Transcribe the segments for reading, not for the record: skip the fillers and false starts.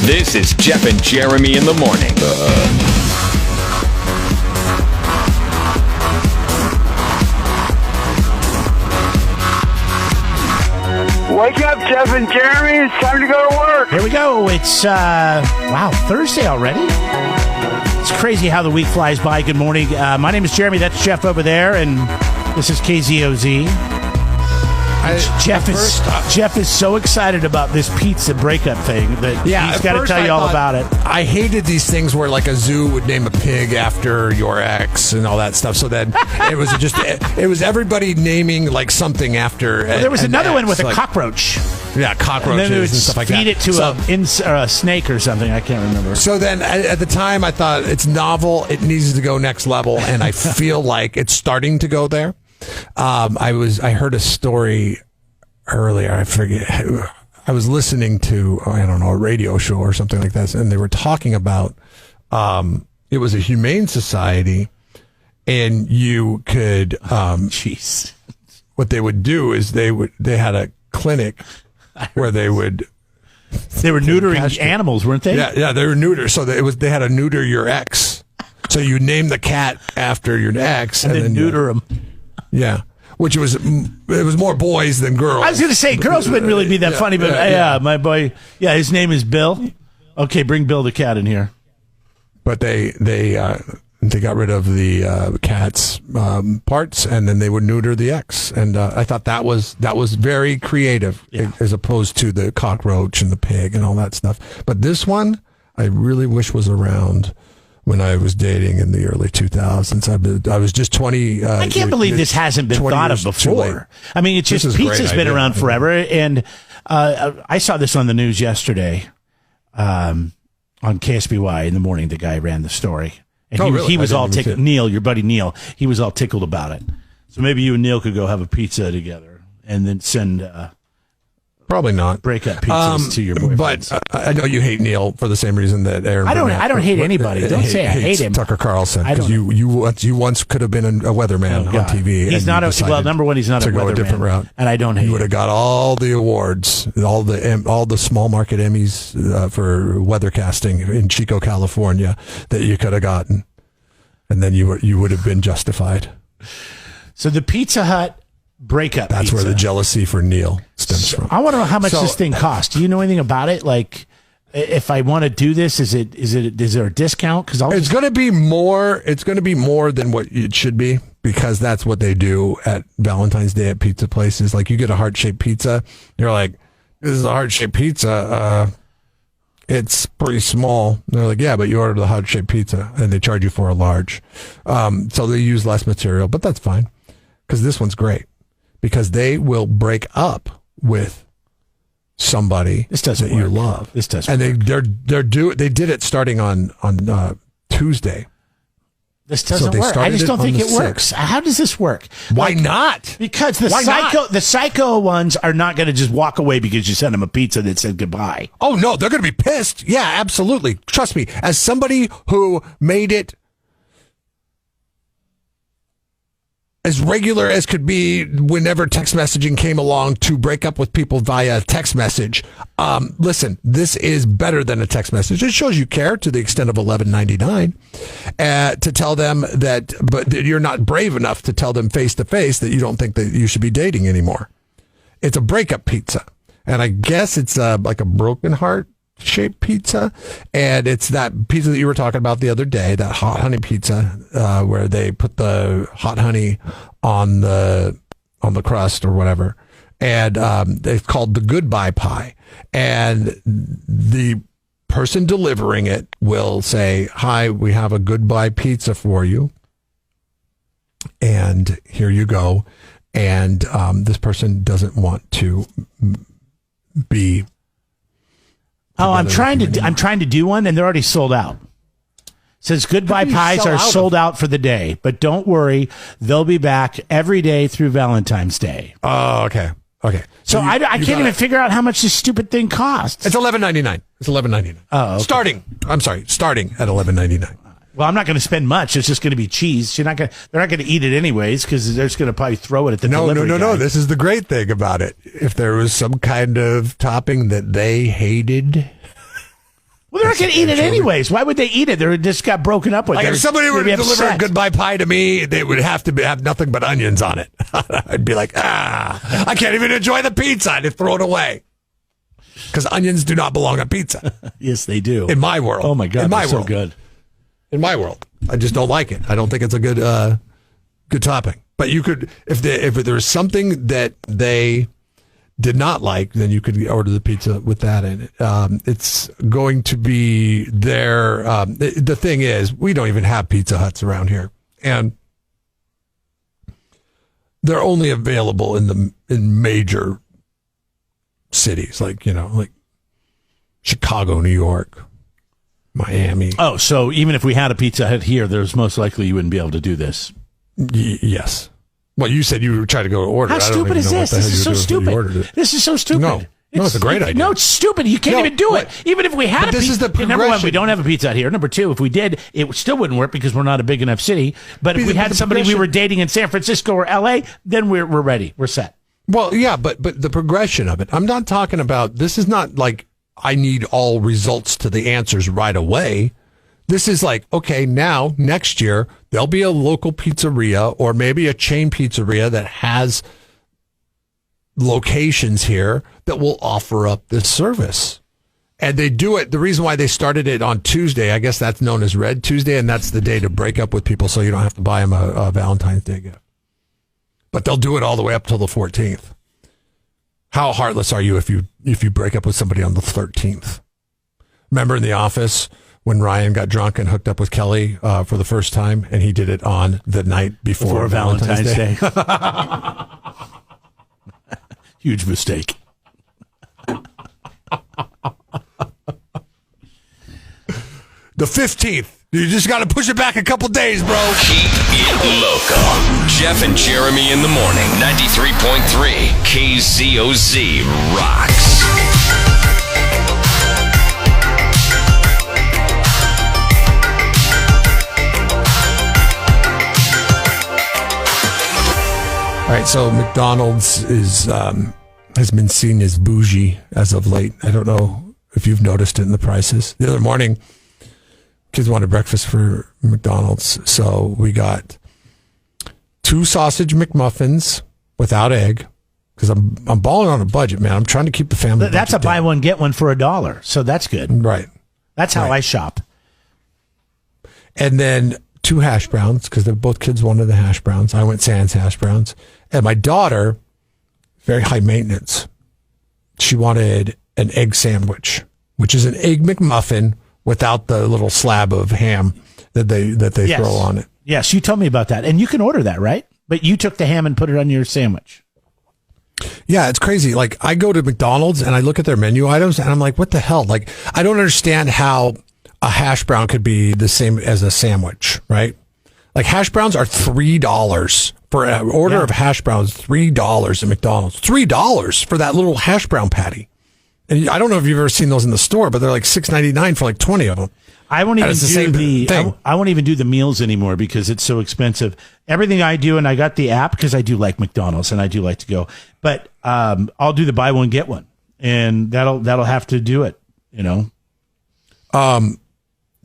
This is Jeff and Jeremy in the morning. Wake up, Jeff and Jeremy. It's time to go to work. Here we go. It's, Thursday already. It's crazy how the week flies by. Good morning. My name is Jeremy. That's Jeff over there, and this is KZOZ. Jeff is so excited about this pizza breakup thing that he's got to tell you all about it. I hated these things where like a zoo would name a pig after your ex and all that stuff. So then it was everybody naming like something after. Well, there was another one with a cockroach. Yeah, cockroaches and stuff like that. Feed it to a snake or something. I can't remember. So then at the time I thought it's novel. It needs to go next level. And I feel like it's starting to go there. I heard a story earlier. I forget. I was listening to, a radio show or something like that. And they were talking about, it was a humane society and you could, what they would do is they had a clinic where they were neutering animals, weren't they? Yeah, they were neuter. So they had to neuter your ex. So you name the cat after your ex and then neuter them. Yeah, it was more boys than girls. I was going to say girls wouldn't really be that funny, but my boy, his name is Bill. Okay, bring Bill the cat in here. But they got rid of the cat's parts, and then they would neuter the ex. And I thought that was very creative, as opposed to the cockroach and the pig and all that stuff. But this one, I really wish was around when I was dating in the early 2000s. I was just 20. I can't believe this hasn't been thought of before. I mean, it's just pizza's been around forever. And I saw this on the news yesterday on KSBY in the morning. The guy ran the story. And he was all tickled. Neil, your buddy Neil, he was all tickled about it. So maybe you and Neil could go have a pizza together and then send... Probably not. Break up pizzas to your boyfriends. But I know you hate Neil for the same reason that Aaron. I don't hate anybody. Don't say I hate him. Tucker Carlson, because you once could have been a weatherman on TV. He's not number one. He's not a weatherman. To go a different route, and I don't hate. You would have got all the awards, all the small market Emmys for weathercasting in Chico, California, that you could have gotten, and then you would have been justified. So the Pizza Hut breakup. That's pizza. where the jealousy for Neil stems from. I want to know how much this thing costs. Do you know anything about it? Like, if I want to do this, is there a discount? Because it's going to be more. It's going to be more than what it should be, because that's what they do at Valentine's Day at pizza places. Like, you get a heart-shaped pizza, you're like, "This is a heart-shaped pizza. It's pretty small." And they're like, "Yeah, but you ordered the heart-shaped pizza," and they charge you for a large. So they use less material, but that's fine, because this one's great. Because they will break up with somebody that you love. This doesn't. And they did it starting on Tuesday. This doesn't work. I just don't think it works. How does this work? Why not? Because the psycho ones are not going to just walk away because you sent them a pizza that said goodbye. Oh no, they're going to be pissed. Yeah, absolutely. Trust me. As somebody who made it as regular as could be whenever text messaging came along to break up with people via text message. Listen, this is better than a text message. It shows you care to the extent of $11.99 to tell them that, but you're not brave enough to tell them face to face that you don't think that you should be dating anymore. It's a breakup pizza. And I guess it's like a broken heart shaped pizza, and it's that pizza that you were talking about the other day, that hot honey pizza, where they put the hot honey on the crust or whatever, and it's called the goodbye pie, and the person delivering it will say, "Hi, we have a goodbye pizza for you, and here you go," and this person doesn't want to be. Oh, I'm trying to do one, and they're already sold out. It says goodbye pies are sold out for the day, but don't worry, they'll be back every day through Valentine's Day. Oh, okay. So I can't even figure out how much this stupid thing costs. It's $11.99. It's $11.99. Oh, okay. Starting at $11.99. Well, I'm not going to spend much. It's just going to be cheese. They're not going to eat it anyways because they're just going to probably throw it at the delivery guy. No. This is the great thing about it. If there was some kind of topping that they hated, Well, they're not going to eat it anyways. Why would they eat it? They just got broken up with. Like if somebody were to deliver a goodbye pie to me, they would have to have nothing but onions on it. I'd be like, I can't even enjoy the pizza. I'd throw it away. Because onions do not belong on pizza. Yes, they do. In my world. Oh, my God. They're so good. In my world. I just don't like it. I don't think it's a good topping. But you could, if there's something that they did not like, then you could order the pizza with that in it. It's going to be there. The thing is, we don't even have Pizza Huts around here, and they're only available in major cities, like Chicago, New York, Miami. Oh, so even if we had a Pizza Hut here, there's most likely you wouldn't be able to do this. Yes. Well, you said you were trying to go order. How stupid is this? This is so stupid. This is so stupid. No, it's a great idea. No, it's stupid. You can't even do it. Even if we had a pizza. Number one, we don't have a Pizza Hut here. Number two, if we did, it still wouldn't work because we're not a big enough city. But if we had somebody we were dating in San Francisco or L.A., then we're ready. We're set. Well, yeah, but the progression of it. I'm not talking about, this is not like I need all results to the answers right away. This is like, okay, now, next year, there'll be a local pizzeria or maybe a chain pizzeria that has locations here that will offer up this service. And they do it. The reason why they started it on Tuesday, I guess that's known as Red Tuesday, and that's the day to break up with people so you don't have to buy them a Valentine's Day gift. But they'll do it all the way up till the 14th. How heartless are you if you break up with somebody on the 13th? Remember in The Office when Ryan got drunk and hooked up with Kelly for the first time, and he did it on the night before Valentine's Day? Huge mistake. The 15th. You just got to push it back a couple days, bro. Keep it local. Jeff and Jeremy in the morning. 93.3 KZOZ rocks. All right, so McDonald's has been seen as bougie as of late. I don't know if you've noticed it in the prices. The other morning, kids wanted breakfast for McDonald's, so we got 2 sausage McMuffins without egg because I'm balling on a budget, man. I'm trying to keep the family. That's a buy one get one for $1, so that's good. Right. That's how I shop. And then 2 hash browns because both kids wanted the hash browns. I went sans hash browns. And my daughter, very high maintenance, she wanted an egg sandwich, which is an egg McMuffin without the little slab of ham that they throw on it. Yes, you told me about that. And you can order that, right? But you took the ham and put it on your sandwich. Yeah, it's crazy. Like, I go to McDonald's and I look at their menu items and I'm like, what the hell? Like, I don't understand how a hash brown could be the same as a sandwich, right? Like, hash browns are $3 for an order of hash browns. $3 at McDonald's. $3 for that little hash brown patty. And I don't know if you've ever seen those in the store, but they're like $6.99 for like 20 of them. I won't even do the meals anymore because it's so expensive. Everything I do, and I got the app because I do like McDonald's and I do like to go, but I'll do the buy one get one, and that'll have to do it.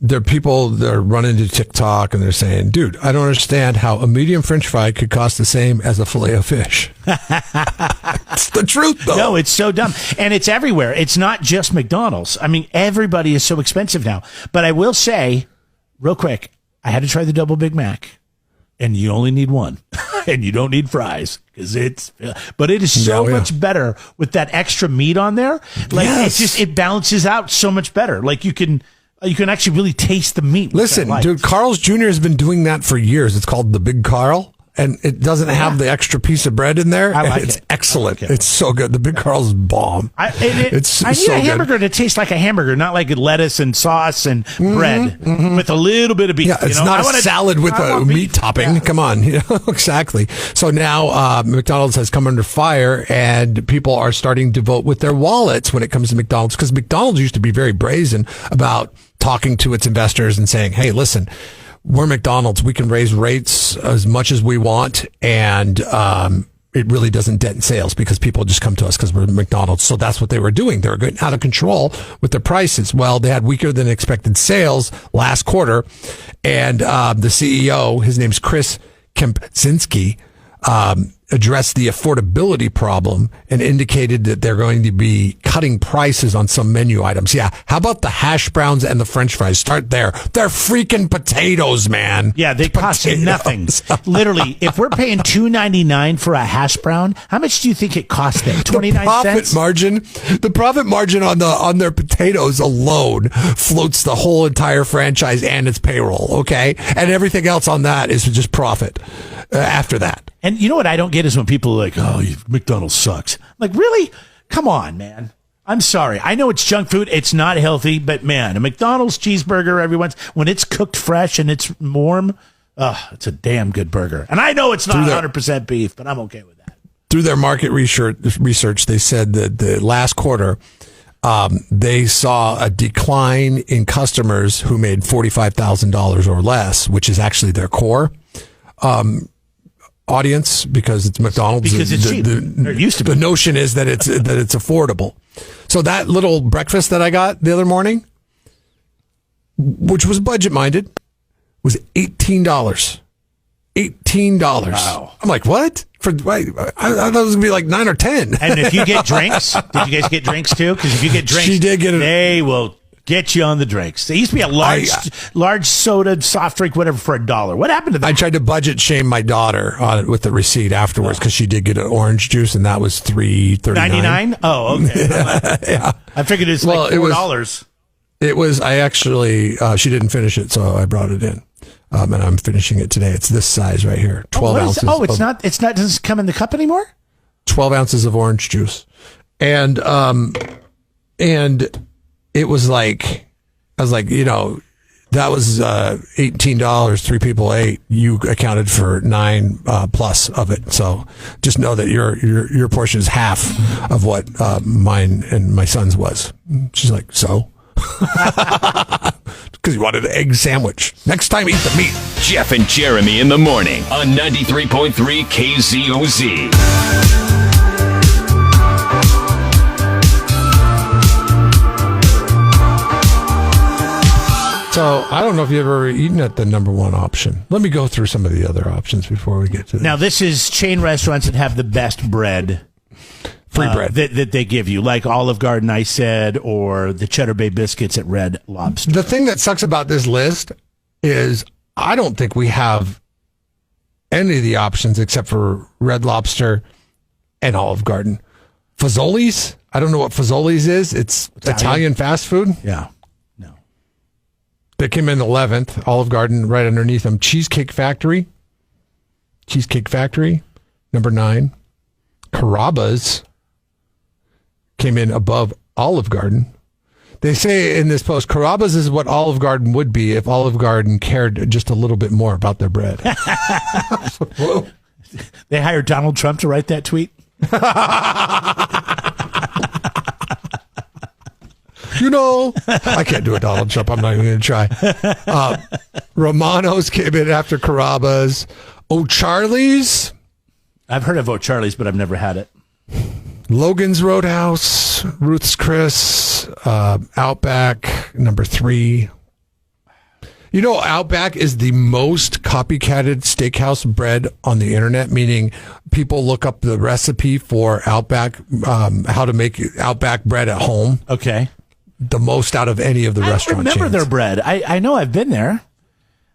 There are people that are running to TikTok and they're saying, dude, I don't understand how a medium French fry could cost the same as a filet of fish. It's the truth, though. No, it's so dumb. And it's everywhere. It's not just McDonald's. I mean, everybody is so expensive now. But I will say, real quick, I had to try the double Big Mac. And you only need one. And you don't need fries. But it is so much better with that extra meat on there. Like, it balances out so much better. Like, you can actually really taste the meat. Listen, dude, Carl's Jr. has been doing that for years. It's called the Big Carl, and it doesn't have the extra piece of bread in there. I like it's it. excellent. It's so good. The Big Carl's bomb. I need a hamburger to taste like a hamburger, not like lettuce and sauce and bread with a little bit of beef. Yeah, it's not a salad with a meat topping. Yeah. Come on. Exactly. So now McDonald's has come under fire, and people are starting to vote with their wallets when it comes to McDonald's, because McDonald's used to be very brazen about talking to its investors and saying, hey, listen, we're McDonald's. We can raise rates as much as we want. And it really doesn't dent sales because people just come to us because we're McDonald's. So that's what they were doing. They were getting out of control with the prices. Well, they had weaker than expected sales last quarter. And the CEO, his name's Chris Kempczynski, addressed the affordability problem and indicated that they're going to be cutting prices on some menu items. Yeah. How about the hash browns and the French fries? Start there. They're freaking potatoes, man. Yeah, they cost you nothing. Literally, if we're paying $2.99 for a hash brown, how much do you think it costs them? 29 cents? The profit margin on their potatoes alone floats the whole entire franchise and its payroll, okay? And everything else on that is just profit after that. And you know what I don't get is when people are like, oh, McDonald's sucks. Like, really? Come on, man. I'm sorry. I know it's junk food. It's not healthy. But, man, a McDonald's cheeseburger, when it's cooked fresh and it's warm, it's a damn good burger. And I know it's not 100% beef, but I'm okay with that. Through their market research, they said that the last quarter, they saw a decline in customers who made $45,000 or less, which is actually their core audience, because it's McDonald's. Because it's cheap. It used to be. The notion is that it's affordable. So that little breakfast that I got the other morning, which was budget minded, was $18. $18. Wow. I'm like, what? I thought it was going to be like 9 or 10. And if you get drinks, did you guys get drinks too? Because if you get drinks, she did get it. They will get you on the drinks. There used to be a large soda, soft drink, whatever, for $1. What happened to that? I tried to budget shame my daughter on it with the receipt afterwards because she did get an orange juice, and that was $3.39. $99? Oh, okay. Yeah. I figured it was like $4. It was. I actually. She didn't finish it, so I brought it in, and I'm finishing it today. It's this size right here, 12 ounces. It's not. It's not. Does it come in the cup anymore? 12 ounces of orange juice, and it was like, I was like, that was $18. 3 people ate. You accounted for 9 plus of it. So just know that your portion is half of what mine and my son's was. She's like, so? Because you wanted an egg sandwich. Next time, eat the meat. Jeff and Jeremy in the morning on 93.3 KZOZ. So I don't know if you've ever eaten at the number one option. Let me go through some of the other options before we get to this. Now, this is chain restaurants that have the best bread. Free bread. That they give you, like Olive Garden, I said, or the Cheddar Bay biscuits at Red Lobster. The thing that sucks about this list is I don't think we have any of the options except for Red Lobster and Olive Garden. Fazoli's? I don't know what Fazoli's is. It's Italian fast food? Yeah. They came in 11th. Olive Garden right underneath them. Cheesecake Factory, number 9. Carrabba's came in above Olive Garden. They say in this post, Carrabba's is what Olive Garden would be if Olive Garden cared just a little bit more about their bread. They hired Donald Trump to write that tweet. I can't do a Donald Trump. I'm not even going to try. Romano's came in after Carrabba's. O'Charlie's. I've heard of O'Charlie's, but I've never had it. Logan's Roadhouse, Ruth's Chris, Outback, number 3. Outback is the most copycatted steakhouse bread on the internet, meaning people look up the recipe for Outback, how to make Outback bread at home. Okay. The most out of any of the restaurant chains. I remember their bread. I know I've been there.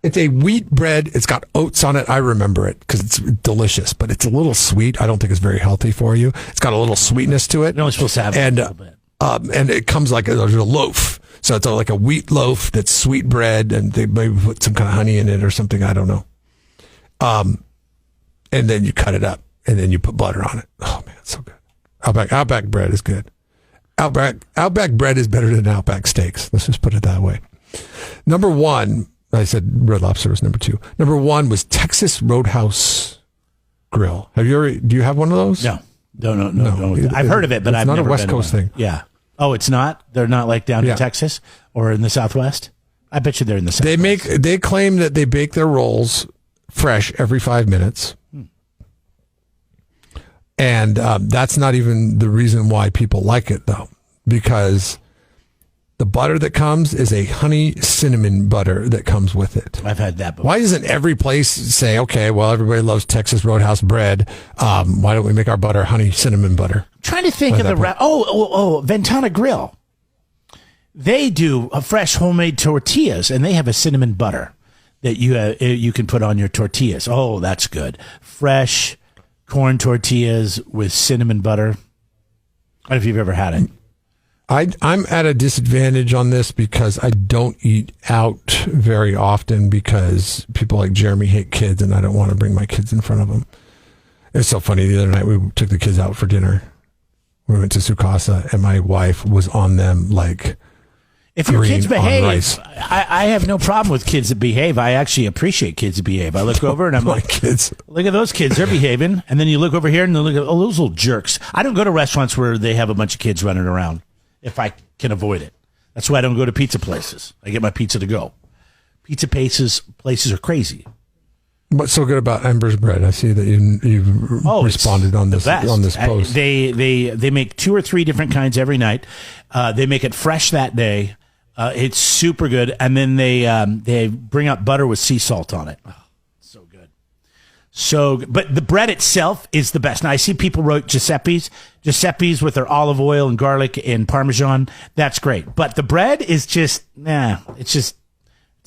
It's a wheat bread. It's got oats on it. I remember it because it's delicious, but it's a little sweet. I don't think it's very healthy for you. It's got a little sweetness to it. You're only supposed to have a little bit. And it comes like a loaf. So it's like a wheat loaf that's sweet bread, and they maybe put some kind of honey in it or something. I don't know. And then you cut it up, and then you put butter on it. Oh man, it's so good. Outback bread is good. Outback bread is better than Outback steaks. Let's just put it that way. Number 1, I said Red Lobster was number 2. Number 1 was Texas Roadhouse Grill. Do you have one of those? No. I've heard of it, but I've never been. It's not a West Coast thing. Yeah. Oh, it's not? They're not like down in Texas or in the Southwest? I bet you they're in the Southwest. They claim that they bake their rolls fresh every 5 minutes. And that's not even the reason why people like it, though, because the butter that comes is a honey cinnamon butter that comes with it. I've had that before. Why doesn't every place say, okay, well, everybody loves Texas Roadhouse bread. Why don't we make our butter honey cinnamon butter? I'm trying to think of the Ventana Grill. They do a fresh homemade tortillas, and they have a cinnamon butter that you can put on your tortillas. Oh, that's good. Fresh corn tortillas with cinnamon butter. I don't know if you've ever had it. I'm at a disadvantage on this because I don't eat out very often because people like Jeremy hate kids, and I don't want to bring my kids in front of them. It's so funny. The other night we took the kids out for dinner. We went to Sukasa, and my wife was on them like. If your kids behave, I have no problem with kids that behave. I actually appreciate kids that behave. I look over and I'm like, kids. Look at those kids. They're behaving. And then you look over here and they look at, those little jerks. I don't go to restaurants where they have a bunch of kids running around if I can avoid it. That's why I don't go to pizza places. I get my pizza to go. Pizza places are crazy. What's so good about Ember's bread? I see that you've responded on this post. They make 2 or 3 different kinds every night. They make it fresh that day. It's super good, and then they bring out butter with sea salt on it. Oh, so good. But the bread itself is the best. Now I see people wrote Giuseppe's with their olive oil and garlic and Parmesan. That's great, but the bread is just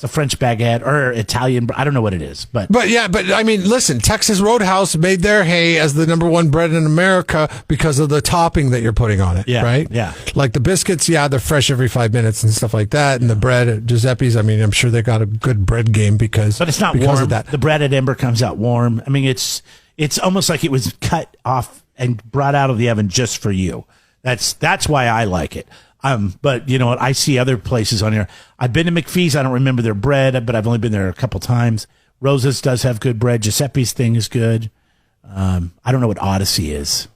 it's a French baguette or Italian. I don't know what it is, but I mean, listen, Texas Roadhouse made their hay as the #1 bread in America because of the topping that you're putting on it, right? Yeah. Like the biscuits, they're fresh every 5 minutes and stuff like that. And the bread at Giuseppe's, I mean, I'm sure they got a good bread game but it's not warm. Of that. The bread at Ember comes out warm. I mean, it's almost like it was cut off and brought out of the oven just for you. That's why I like it. But you know what? I see other places on here. I've been to McPhee's. I don't remember their bread, but I've only been there a couple times. Rosa's does have good bread. Giuseppe's thing is good. I don't know what Odyssey is.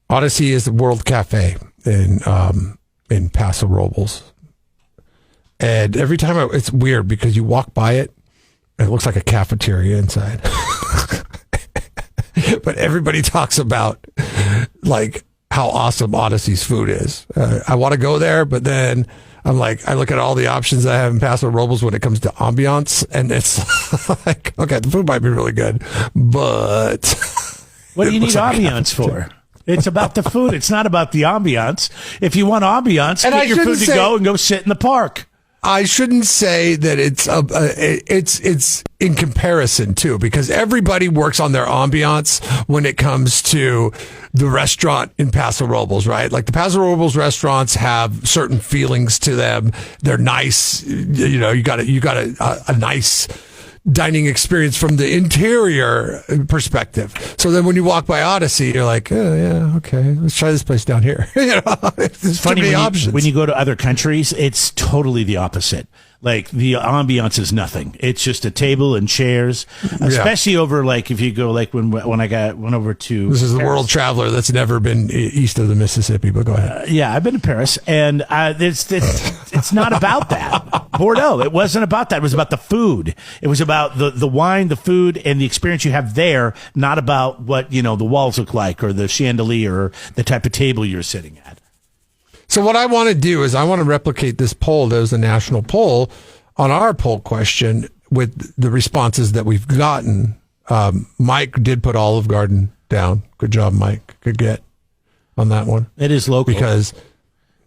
Odyssey is the World Cafe in Paso Robles. And every time it's weird because you walk by it, it looks like a cafeteria inside. But everybody talks about like how awesome Odyssey's food is. I want to go there, but then I'm like, I look at all the options I have in Paso Robles when it comes to ambiance, and it's like, okay, the food might be really good, but what do you need ambiance for? It's about the food. It's not about the ambiance. If you want ambiance, get your food to go and go sit in the park. I shouldn't say that it's in comparison too, because everybody works on their ambiance when it comes to the restaurant in Paso Robles, right? Like the Paso Robles restaurants have certain feelings to them. They're nice. You know, you got a nice dining experience from the interior perspective. So then when you walk by Odyssey, you're like, oh, yeah, okay, let's try this place down here. You know, it's funny when you go to other countries, it's totally the opposite. Like the ambiance is nothing. It's just a table and chairs, especially over like if you go like when I went over to this is Paris. The world traveler that's never been east of the Mississippi, but go ahead. I've been to Paris, and it's not about that. Bordeaux, it wasn't about that. It was about the food. It was about the wine, the food, and the experience you have there. Not about what the walls look like or the chandelier or the type of table you're sitting at. So what I want to do is I want to replicate this poll. There was a national poll on our poll question with the responses that we've gotten. Mike did put Olive Garden down. Good job, Mike. Good get on that one. It is local because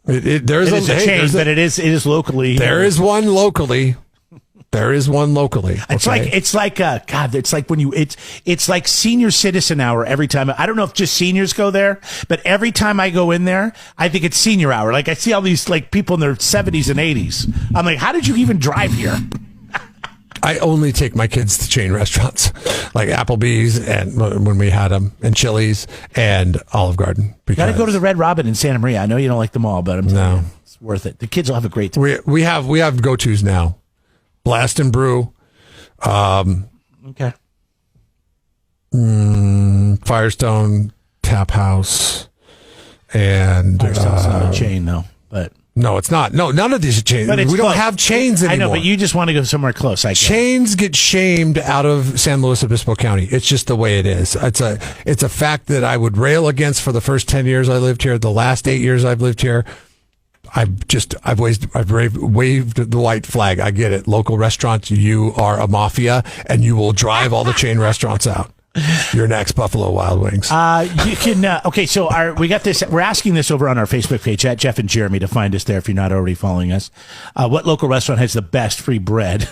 there is a chain, but it is locally. There is one locally. There is one locally. It's like when it's like senior citizen hour every time. I don't know if just seniors go there, but every time I go in there, I think it's senior hour. Like I see all these like people in their 70s and 80s. I'm like, how did you even drive here? I only take my kids to chain restaurants like Applebee's and when we had them and Chili's and Olive Garden. Got to go to the Red Robin in Santa Maria. I know you don't like them all, but I'm telling you, it's worth it. The kids will have a great time. We have go-tos now. Blast and Brew. Okay. Firestone Tap House. And Firestone's not a chain, though. But No, it's not. No, none of these chains. We don't have chains anymore. I know, but you just want to go somewhere close. I guess. Chains get shamed out of San Luis Obispo County. It's just the way it is. It's a fact that I would rail against for the first 10 years I lived here. The last 8 years I've lived here, I've waved the white flag. I get it. Local restaurants, you are a mafia, and you will drive all the chain restaurants out. Your next Buffalo Wild Wings. You can. Okay, so we got this. We're asking this over on our Facebook page at Jeff and Jeremy to find us there if you're not already following us. What local restaurant has the best free bread?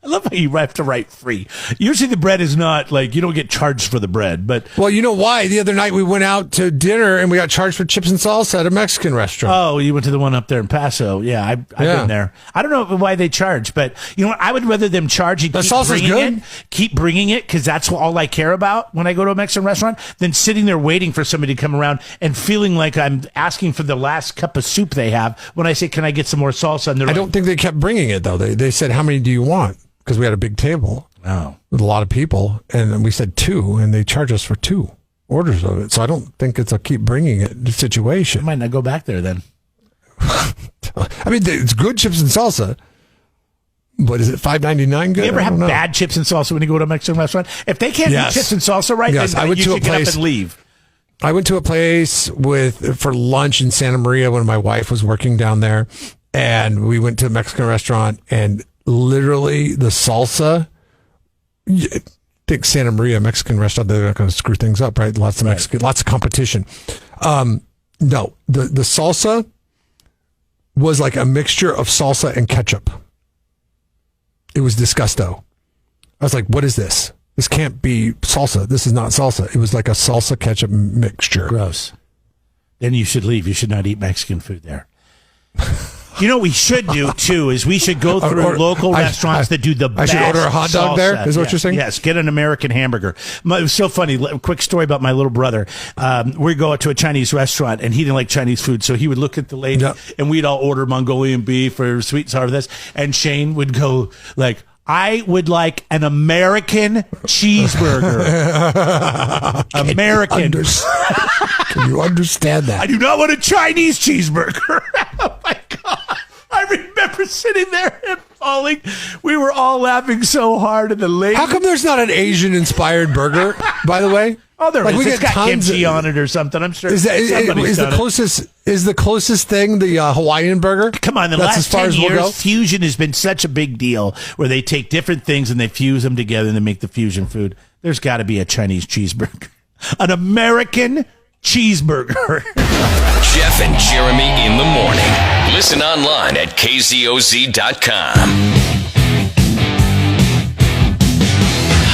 I love how you have to write free. Usually the bread is not like you don't get charged for the bread, but well, you know why? The other night we went out to dinner and we got charged for chips and salsa at a Mexican restaurant. Oh, you went to the one up there in Paso? Yeah, I've been there. I don't know why they charge, but you know what? I would rather them charge and keep bringing it because that's all I care about when I go to a Mexican restaurant than sitting there waiting for somebody to come around and feeling like I'm asking for the last cup of soup they have when I say, "Can I get some more salsa?" And I don't think they kept bringing it though. They said, "How many do you want?" Because we had a big table with a lot of people, and we said 2, and they charge us for 2 orders of it. So I don't think it's a keep bringing it situation. I might not go back there then. I mean, it's good chips and salsa, but is it $5.99 good? You ever have bad chips and salsa when you go to a Mexican restaurant? If they can't do chips and salsa right, then I went you to should get up and leave. I went to a place for lunch in Santa Maria when my wife was working down there, and we went to a Mexican restaurant, and literally the salsa. Think Santa Maria Mexican restaurant. They're not going to screw things up, right? Lots of competition. No, the salsa was like a mixture of salsa and ketchup. It was disgusto. I was like, "What is this? This can't be salsa. This is not salsa." It was like a salsa ketchup mixture. Gross. Then you should leave. You should not eat Mexican food there. You know what we should do, too, is we should go through local restaurants that do the best. I should order a hot dog there, is what you're saying? Yes, get an American hamburger. It was so funny. Quick story about my little brother. We go out to a Chinese restaurant, and he didn't like Chinese food, so he would look at the lady, and we'd all order Mongolian beef or sweet and sour this, and Shane would go like, "I would like an American cheeseburger." American. Can you understand that? I do not want a Chinese cheeseburger. Oh, my God. I remember sitting there and falling. We were all laughing so hard, and the lady. How come there's not an Asian-inspired burger, by the way? Oh, there is. It's got kimchi on it or something. I'm sure. Is the closest thing the Hawaiian burger? Come on, the last 10 years, fusion has been such a big deal where they take different things and they fuse them together and they make the fusion food. There's got to be a Chinese cheeseburger. An American cheeseburger. Jeff and Jeremy in the morning. Listen online at kzoz.com.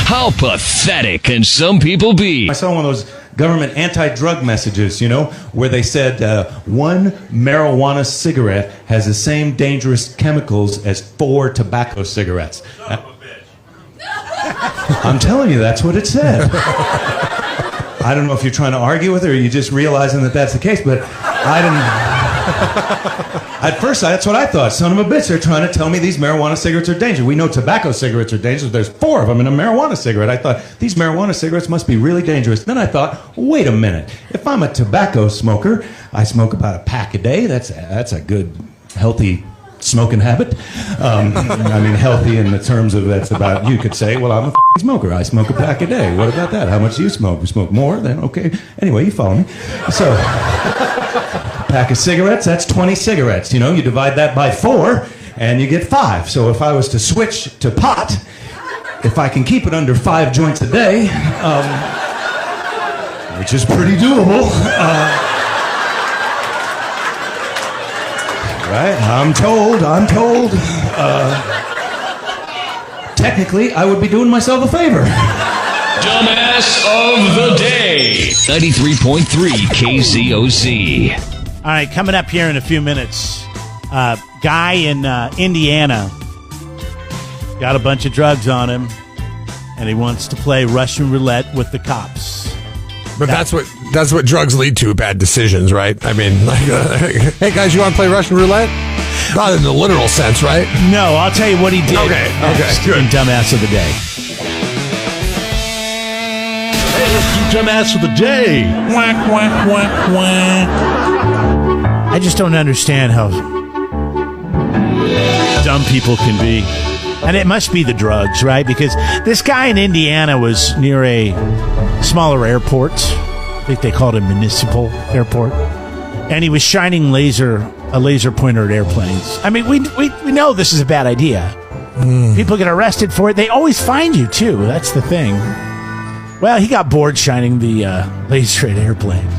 How pathetic can some people be? I saw one of those government anti-drug messages, where they said one marijuana cigarette has the same dangerous chemicals as 4 tobacco cigarettes. Son of a bitch. I'm telling you, that's what it said. I don't know if you're trying to argue with it or you're just realizing that that's the case, but I didn't. At first, that's what I thought. Son of a bitch, they're trying to tell me these marijuana cigarettes are dangerous. We know tobacco cigarettes are dangerous. There's 4 of them in a marijuana cigarette. I thought, these marijuana cigarettes must be really dangerous. Then I thought, wait a minute. If I'm a tobacco smoker, I smoke about a pack a day. That's a good, healthy smoking habit. I mean, healthy in the terms of that's about, you could say, well, I'm a smoker. I smoke a pack a day. What about that? How much do you smoke? You smoke more? Then okay. Anyway, you follow me. So, pack of cigarettes, that's 20 cigarettes. You divide that by 4 and you get 5. So if I was to switch to pot, if I can keep it under 5 joints a day, which is pretty doable, right? I'm told. Technically, I would be doing myself a favor. Dumbass of the day. 93.3 KZOZ. All right, coming up here in a few minutes, guy in Indiana got a bunch of drugs on him, and he wants to play Russian roulette with the cops. But that's what drugs lead to, bad decisions, right? I mean, like, hey guys, you want to play Russian roulette? Not in the literal sense, right? No, I'll tell you what he did. Okay, good. In Dumbass of the Day. Hey, let's do Dumbass of the Day. Quack, quack, quack, quack. I just don't understand how dumb people can be. And it must be the drugs, right? Because this guy in Indiana was near a smaller airport. I think they called it a municipal airport. And he was shining a laser pointer at airplanes. I mean, we know this is a bad idea. People get arrested for it. They always find you, too. That's the thing. Well, he got bored shining the laser at airplanes.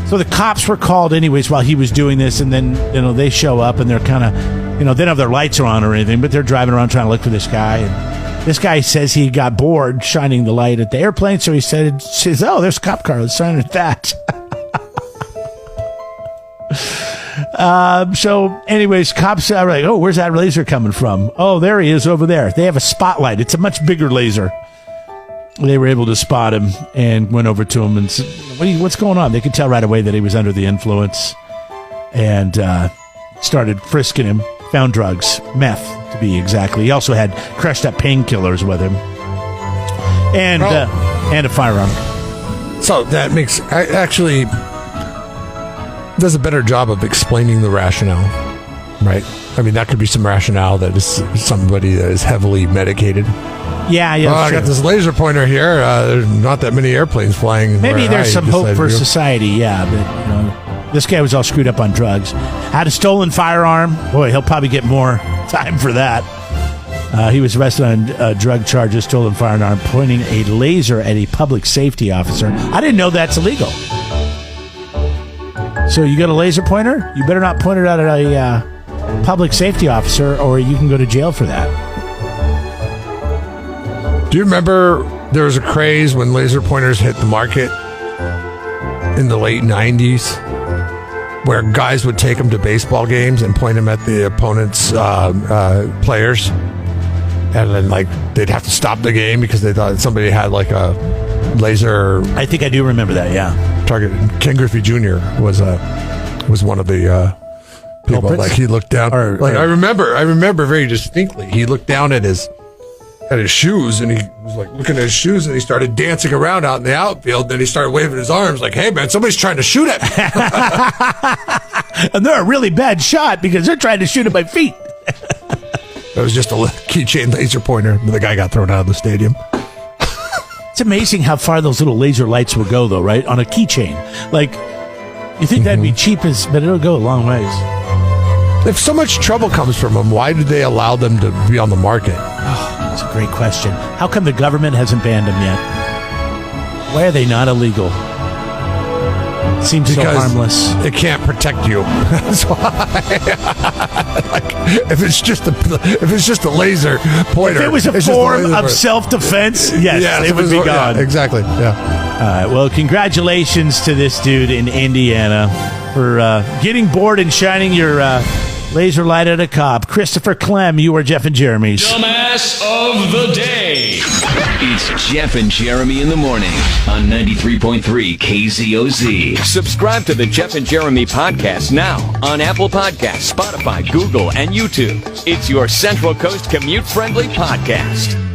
So the cops were called anyways while he was doing this, and then they show up and they're kind of, they don't have their lights on or anything, but they're driving around trying to look for this guy. And this guy says he got bored shining the light at the airplane, so he says, "Oh, there's a cop car. Let's shine at that." So anyways, cops are like, "Oh, where's that laser coming from?" "Oh, there he is over there." They have a spotlight. It's a much bigger laser. They were able to spot him and went over to him and said, "What's going on?" They could tell right away that he was under the influence and started frisking him. Found drugs, meth to be exactly. He also had crushed up painkillers with him and a firearm. So that actually does a better job of explaining the rationale, right? I mean, that could be some rationale that is somebody that is heavily medicated. Yeah. I got this laser pointer here. There's not that many airplanes flying. Maybe there's some hope for society, yeah. But this guy was all screwed up on drugs. Had a stolen firearm. Boy, he'll probably get more time for that. He was arrested on drug charges, stolen firearm, pointing a laser at a public safety officer. I didn't know that's illegal. So you got a laser pointer? You better not point it at a public safety officer, or you can go to jail for that. Do you remember there was a craze when laser pointers hit the market in the late 90s where guys would take them to baseball games and point them at the opponent's players, and then they'd have to stop the game because they thought somebody had a laser. I think I do remember that, yeah. Target. Ken Griffey Jr. was one of the people. Culprits? He looked down. I remember very distinctly. He looked down at his shoes, and he was looking at his shoes, and he started dancing around out in the outfield. Then he started waving his arms like, "Hey man, somebody's trying to shoot at me." And they're a really bad shot because they're trying to shoot at my feet. It was just a keychain laser pointer. The guy got thrown out of the stadium. It's amazing how far those little laser lights will go, though, right? On a keychain. You think that'd be cheap, but it'll go a long ways. If so much trouble comes from them, why did they allow them to be on the market? Oh, that's a great question. How come the government hasn't banned them yet? Why are they not illegal? Seems so harmless. It can't protect you. That's why. If it's just a laser pointer, if it was a form of self-defense, yes, it would be gone. Yeah, exactly. Yeah. All right. Well, congratulations to this dude in Indiana for getting bored and shining your laser light at a cop. Christopher Clem, you are Jeff and Jeremy's Dumbass of the Day. It's Jeff and Jeremy in the morning on 93.3 KZOZ. Subscribe to the Jeff and Jeremy podcast now on Apple Podcasts, Spotify, Google, and YouTube. It's your Central Coast commute-friendly podcast.